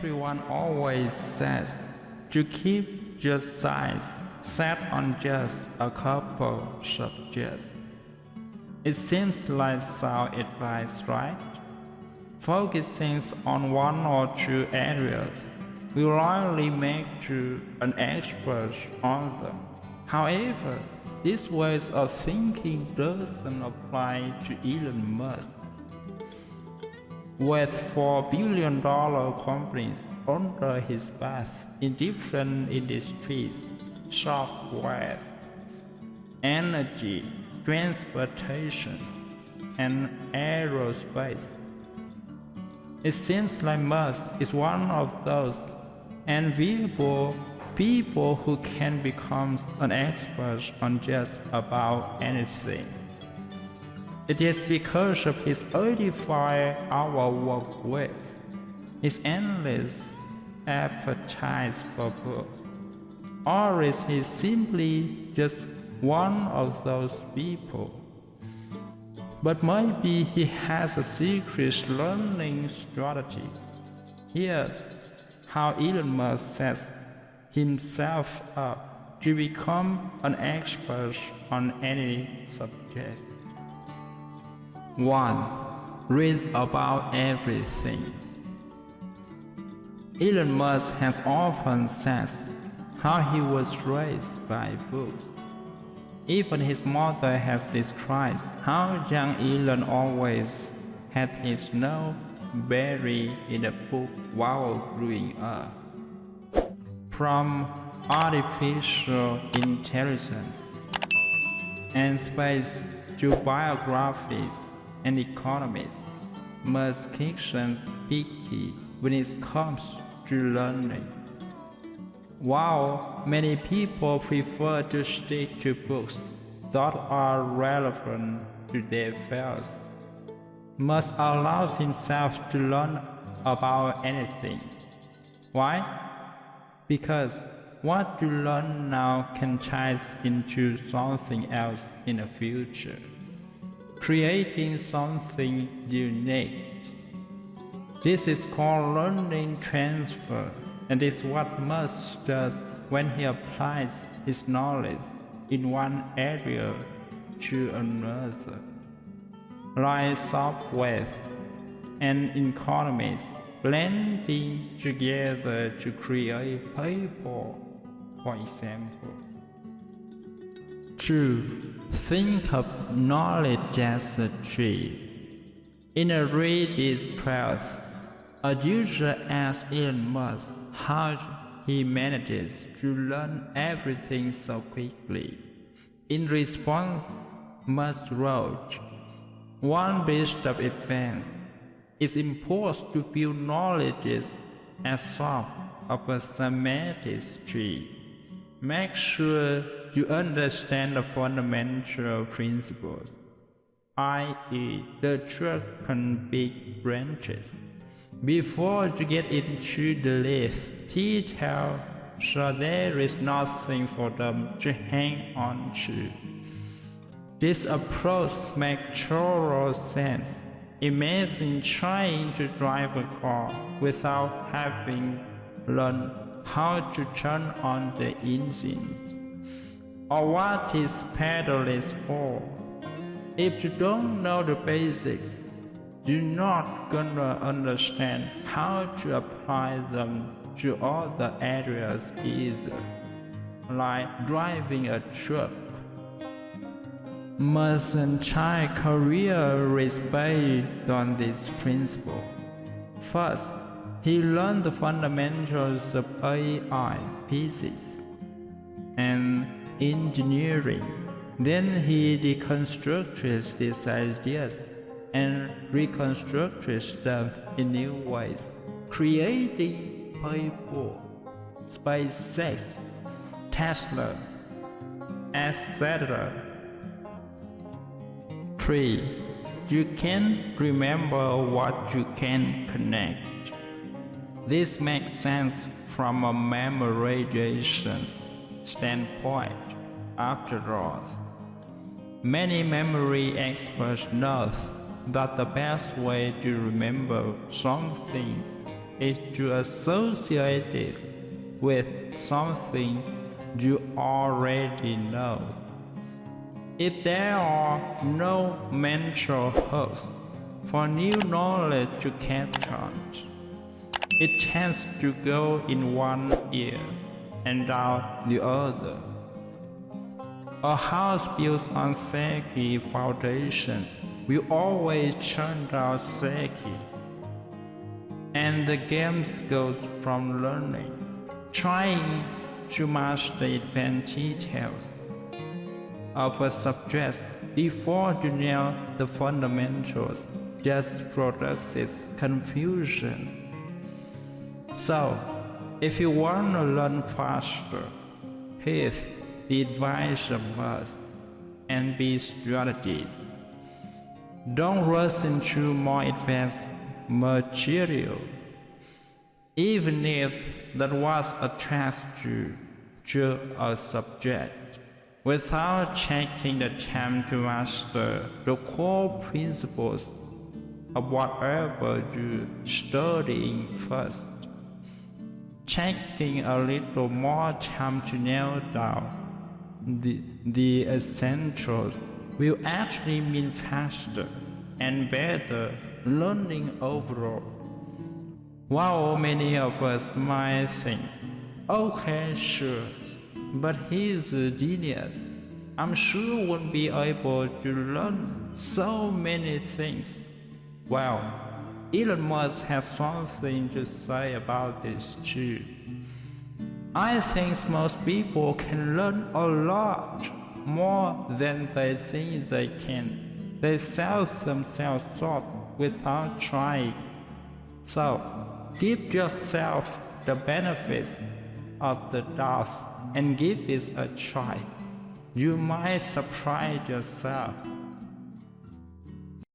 Everyone always says to keep your sights set on just a couple subjects. It seems like sound advice, right? Focusing on one or two areas will rarely make you an expert on them. However, this way of thinking doesn't apply to Elon Musk. With $4 billion companies under his path in different industries, software, energy, transportation, and aerospace. It seems like Musk is one of those enviable people who can become an expert on just about anything. It is because of his 85-hour work week, his endless appetite for books, or is he simply just one of those people? But maybe he has a secret learning strategy. Here's how Elon Musk sets himself up to become an expert on any subject. 1. Read about everything. Elon Musk has often said how he was raised by books. Even his mother has described how young Elon always had his nose buried in a book while growing up. From artificial intelligence and space to biographies and economics, Musk is picky when it comes to learning. While many people prefer to stick to books that are relevant to their fields, Musk allows himself to learn about anything. Why? Because what you learn now can ties into something else in the future, creating something unique. This is called learning transfer, and is what Musk does when he applies his knowledge in one area to another, like software and economics blending together to create paper, for example. 2. Think of knowledge as a tree. In a Reddit thread, a user asked Elon Musk how he manages to learn everything so quickly. In response, Musk wrote, "One bit of advance. It's important to build knowledge as sort of a semantic tree. Make sure you understand the fundamental principles, i.e. the trunk and big branches, before you get into the leaf detail, so there is nothing for them to hang on to." This approach makes total sense. Imagine trying to drive a car without having learned how to turn on the engines, or what is pedal is for. If you don't know the basics, you're not gonna understand how to apply them to other areas either, like driving a truck. Musk's entire career is based on this principle. First, he learned the fundamentals of AI, physics, and engineering. Then he deconstructs these ideas and reconstructs them in new ways, creating PayPal, SpaceX, Tesla, etc. 3. You can remember what you can connect. This makes sense from a memorization standpoint. After all, many memory experts know that the best way to remember some things is to associate this with something you already know. If there are no mental hooks for new knowledge to capture, it tends to go in one ear and out the other. A house built on shaky foundations will always churn out shaky. And the game goes from learning, trying to master the advanced details of a subject before you nail the fundamentals, just produces confusion. So, if you want to learn faster, here's the advice of us and be strategies. Don't rush into more advanced material, even if that was attracts you to a subject, without taking the time to master the core principles of whatever you're studying first. Taking a little more time to nail down the essentials will actually mean faster and better learning overall. While many of us might think, okay, sure, but he's a genius, I'm sure won't be able to learn so many things. Well, Elon Musk has something to say about this too. I think most people can learn a lot more than they think they can. They sell themselves short without trying. So, give yourself the benefits of the doubt and give it a try. You might surprise yourself.